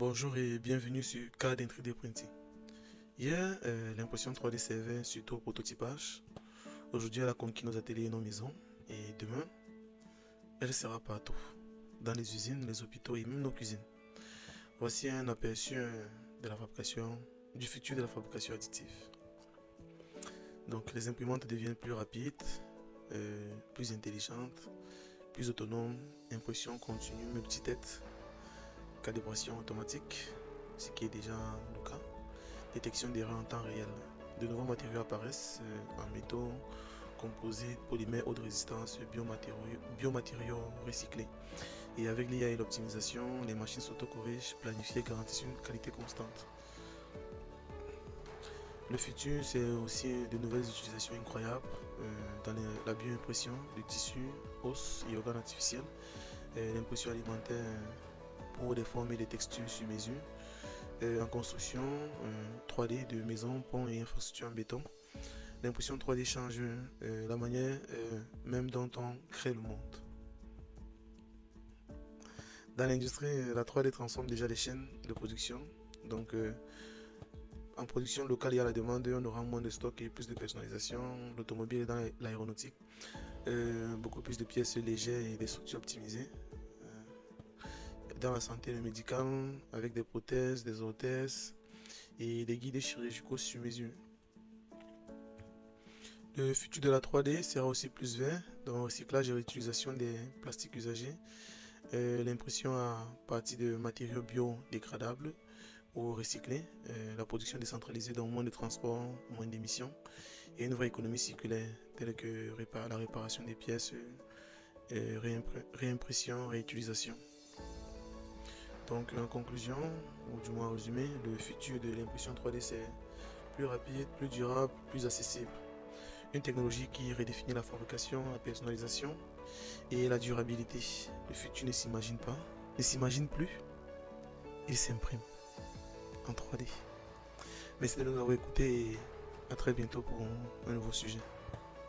Bonjour et bienvenue sur Cas d 3D Printing. Hier, l'impression 3D servait surtout au prototypage. Aujourd'hui, elle a conquis nos ateliers et nos maisons. Et demain, elle sera partout, dans les usines, les hôpitaux et même nos cuisines. Voici un aperçu de la fabrication, du futur de la fabrication additive. Donc, les imprimantes deviennent plus rapides, plus intelligentes, plus autonomes, impression continue, multi-tête, calibration automatique, ce qui est déjà le cas, détection d'erreurs en temps réel. De nouveaux matériaux apparaissent en métaux, composites, polymères, haute résistance, biomatériaux recyclés. Et avec l'IA et l'optimisation, les machines s'auto-corrigent, planifiées, garantissent une qualité constante. Le futur, c'est aussi de nouvelles utilisations incroyables dans la bioimpression de tissus, os et organes artificiels, l'impression alimentaire pour des formes et des textures sur mesure, en construction 3D de maisons, ponts et infrastructures en béton. L'impression 3D change la manière même dont on crée le monde. Dans l'industrie, la 3D transforme déjà les chaînes de production. Donc, en production locale, il y a la demande, on aura moins de stock et plus de personnalisation. L'automobile et dans l'aéronautique, beaucoup plus de pièces légères et des structures optimisées. Dans la santé, le médical, avec des prothèses, des orthèses et des guides chirurgicaux sur mesure. Le futur de la 3D sera aussi plus vert, dans le recyclage et réutilisation des plastiques usagés, l'impression à partir de matériaux biodégradables ou recyclés, la production décentralisée dans moins de transport, moins d'émissions et une vraie économie circulaire telle que la réparation des pièces, réimpression, réutilisation. Donc en conclusion, ou du moins résumé, le futur de l'impression 3D c'est plus rapide, plus durable, plus accessible. Une technologie qui redéfinit la fabrication, la personnalisation et la durabilité. Le futur ne s'imagine pas, ne s'imagine plus, il s'imprime en 3D. Merci de nous avoir écoutés et à très bientôt pour un nouveau sujet.